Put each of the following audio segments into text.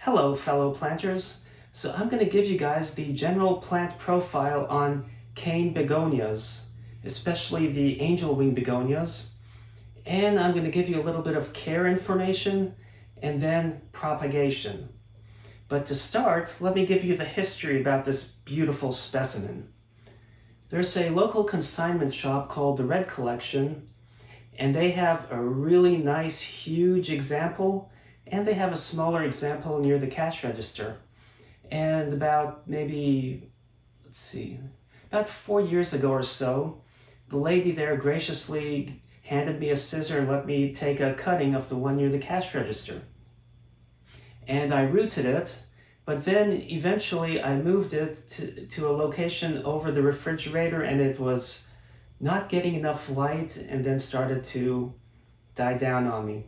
Hello fellow planters. So I'm going to give you guys the general plant profile on Cane Begonias, especially the angel wing begonias. And I'm going to give you a little bit of care information and then propagation. But to start, let me give you the history about this beautiful specimen. There's a local consignment shop called the Red Collection, and they have a really nice huge example, and they have a smaller example near the cash register. And about about 4 years ago or so, the lady there graciously handed me a scissor and let me take a cutting of the one near the cash register. And I rooted it, but then eventually I moved it to a location over the refrigerator, and it was not getting enough light and then started to die down on me.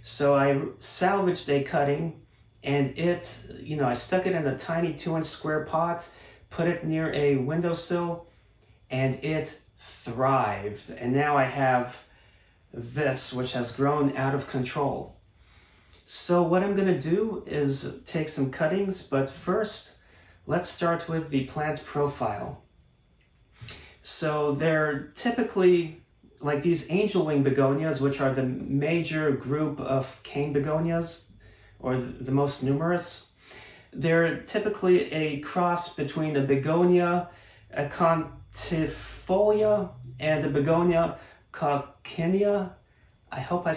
So I salvaged a cutting, and I stuck it in a tiny 2-inch square pot, put it near a windowsill, and it thrived. And now I have this, which has grown out of control. So what I'm going to do is take some cuttings, but first, let's start with the plant profile. So they're typically like these angel wing begonias, which are the major group of cane begonias, or the most numerous. They're typically a cross between a begonia aconitifolia and a begonia coccinea. I hope I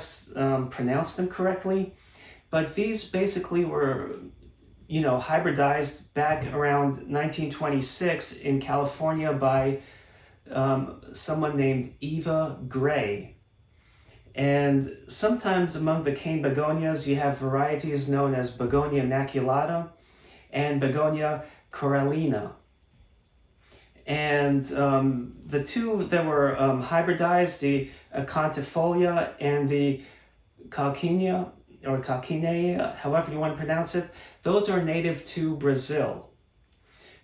pronounced them correctly. But these basically were, hybridized back around 1926 in California by someone named Eva Gray. And sometimes among the cane begonias you have varieties known as Begonia maculata and Begonia corallina. And the two that were hybridized, the aconitifolia and the coccinea, or coccinea, however you want to pronounce it, those are native to Brazil.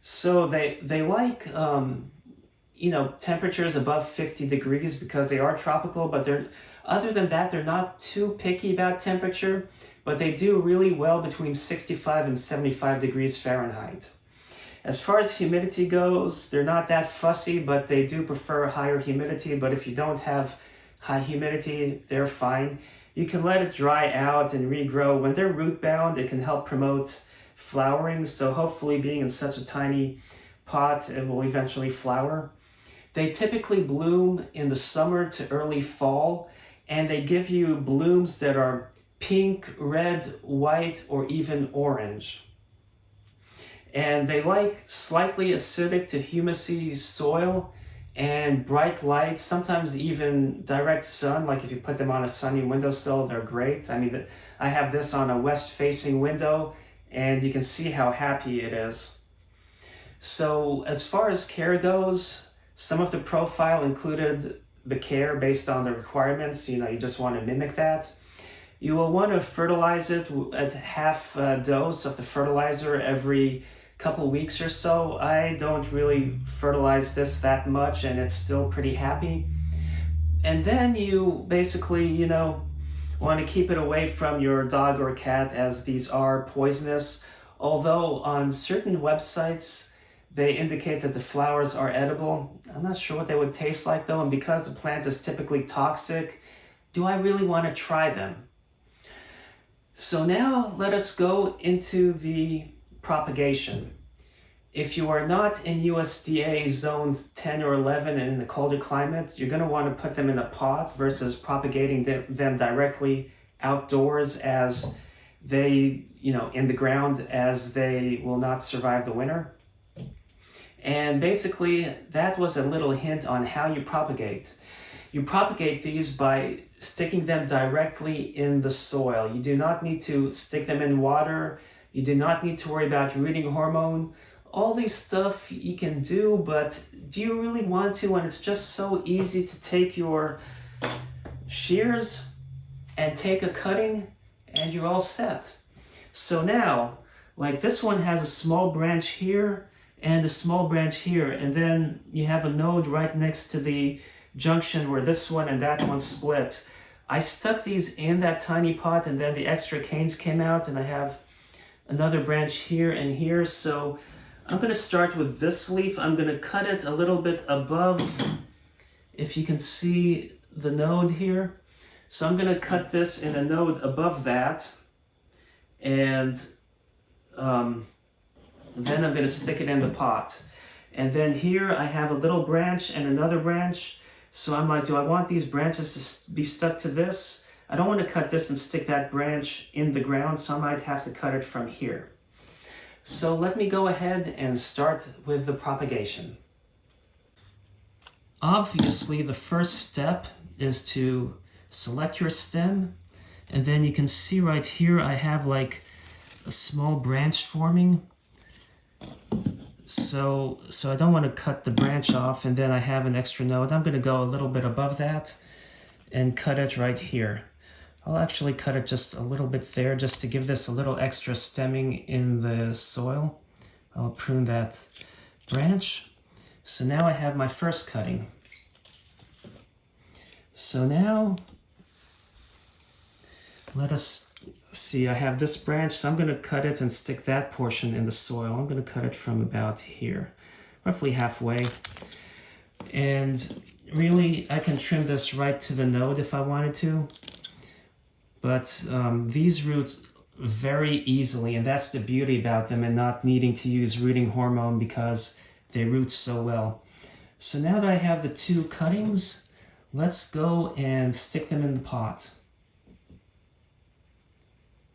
So they like temperatures above 50 degrees because they are tropical, but other than that, they're not too picky about temperature, but they do really well between 65 and 75 degrees Fahrenheit. As far as humidity goes, they're not that fussy, but they do prefer higher humidity. But if you don't have high humidity, they're fine. You can let it dry out and regrow. When they're root bound, it can help promote flowering. So hopefully, being in such a tiny pot, it will eventually flower. They typically bloom in the summer to early fall, and they give you blooms that are pink, red, white, or even orange. And they like slightly acidic to humusy soil and bright light, sometimes even direct sun. Like if you put them on a sunny windowsill, they're great. I have this on a west-facing window, and you can see how happy it is. So as far as care goes, some of the profile included the care based on the requirements. You just want to mimic that. You will want to fertilize it at half a dose of the fertilizer every couple weeks or so. I don't really fertilize this that much, and it's still pretty happy. And then you basically, want to keep it away from your dog or cat, as these are poisonous. Although on certain websites, they indicate that the flowers are edible. I'm not sure what they would taste like though, and because the plant is typically toxic, do I really want to try them? So now let us go into the propagation. If you are not in USDA zones 10 or 11 and in the colder climate, you're going to want to put them in a pot versus propagating them directly outdoors, as they, in the ground, as they will not survive the winter. And basically, that was a little hint on how you propagate. You propagate these by sticking them directly in the soil. You do not need to stick them in water. You do not need to worry about rooting hormone. All these stuff you can do, but do you really want to when it's just so easy to take your shears and take a cutting and you're all set? So now, like this one has a small branch here and a small branch here, and then you have a node right next to the junction where this one and that one split. I stuck these in that tiny pot, and then the extra canes came out, and I have another branch here and here. So I'm going to start with this leaf. I'm going to cut it a little bit above, if you can see the node here. So I'm going to cut this in a node above that, and then I'm going to stick it in the pot. And then here I have a little branch and another branch. So I'm like, do I want these branches to be stuck to this? I don't want to cut this and stick that branch in the ground, so I might have to cut it from here. So let me go ahead and start with the propagation. Obviously, the first step is to select your stem, and then you can see right here I have like a small branch forming. So I don't want to cut the branch off and then I have an extra node. I'm going to go a little bit above that and cut it right here. I'll actually cut it just a little bit there just to give this a little extra stemming in the soil. I'll prune that branch. So now I have my first cutting. So now let us see, I have this branch, so I'm going to cut it and stick that portion in the soil. I'm going to cut it from about here, roughly halfway. And really, I can trim this right to the node if I wanted to. But these roots very easily, and that's the beauty about them, and not needing to use rooting hormone because they root so well. So now that I have the two cuttings, let's go and stick them in the pot.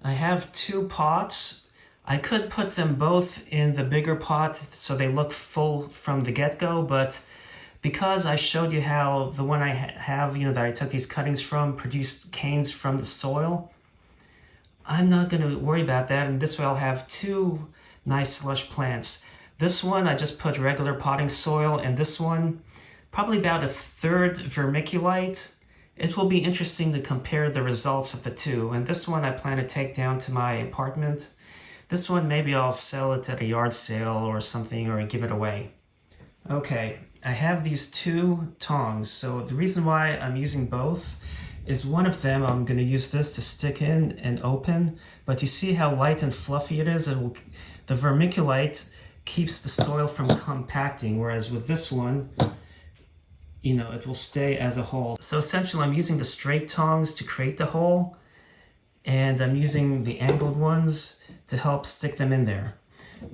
I have two pots. I could put them both in the bigger pot so they look full from the get-go, but because I showed you how the one I have, that I took these cuttings from, produced canes from the soil, I'm not going to worry about that, and this way I'll have two nice lush plants. This one I just put regular potting soil, and this one probably about a third vermiculite. It will be interesting to compare the results of the two, and this one I plan to take down to my apartment. This one maybe I'll sell it at a yard sale or something, or give it away. Okay, I have these two tongs, so the reason why I'm using both is one of them I'm going to use this to stick in and open, but you see how light and fluffy it is? The vermiculite keeps the soil from compacting, whereas with this one, it will stay as a hole. So essentially I'm using the straight tongs to create the hole, and I'm using the angled ones to help stick them in there.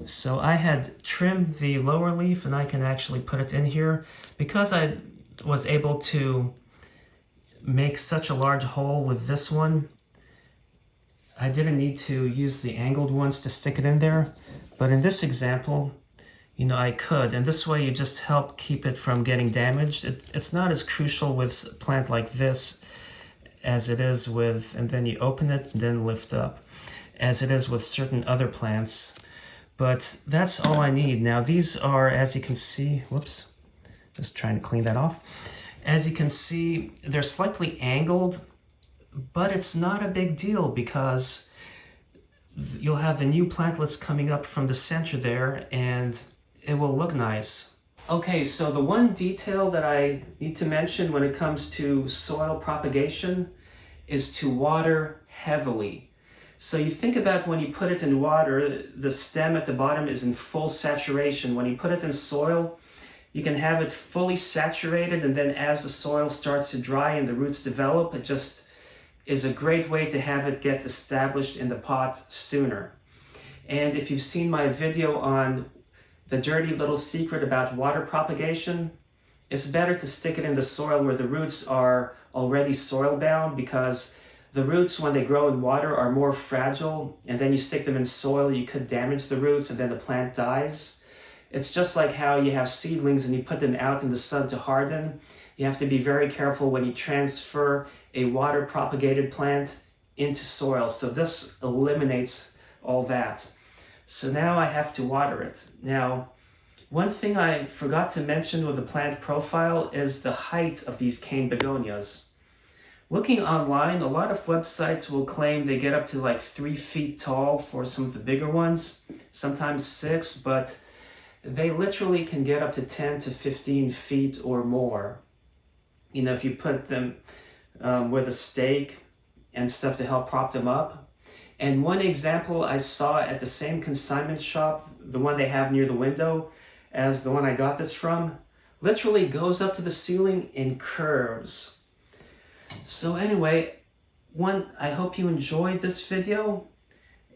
So I had trimmed the lower leaf, and I can actually put it in here. Because I was able to make such a large hole with this one, I didn't need to use the angled ones to stick it in there. But in this example, I could, and this way you just help keep it from getting damaged. It's not as crucial with a plant like this as it is with, and then you open it and then lift up, as it is with certain other plants. But that's all I need. Now these are, as you can see, whoops, just trying to clean that off. As you can see, they're slightly angled, but it's not a big deal because you'll have the new plantlets coming up from the center there, and it will look nice. Okay, so the one detail that I need to mention when it comes to soil propagation is to water heavily. So you think about when you put it in water, the stem at the bottom is in full saturation. When you put it in soil, you can have it fully saturated, and then as the soil starts to dry and the roots develop, it just is a great way to have it get established in the pot sooner. And if you've seen my video on the dirty little secret about water propagation, it's better to stick it in the soil where the roots are already soil bound, because the roots, when they grow in water, are more fragile, and then you stick them in soil, you could damage the roots and then the plant dies. It's just like how you have seedlings and you put them out in the sun to harden. You have to be very careful when you transfer a water propagated plant into soil. So this eliminates all that. So now I have to water it. Now, one thing I forgot to mention with the plant profile is the height of these cane begonias. Looking online, a lot of websites will claim they get up to like 3 feet tall for some of the bigger ones, sometimes 6, but they literally can get up to 10 to 15 feet or more. If you put them with a stake and stuff to help prop them up. And one example I saw at the same consignment shop, the one they have near the window as the one I got this from, literally goes up to the ceiling in curves. So anyway, I hope you enjoyed this video,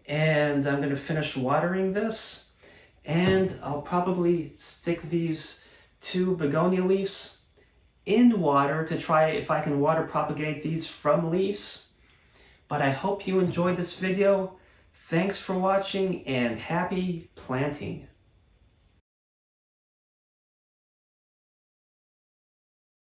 and I'm going to finish watering this, and I'll probably stick these 2 begonia leaves in water to try if I can water propagate these from leaves. But I hope you enjoyed this video. Thanks for watching and happy planting.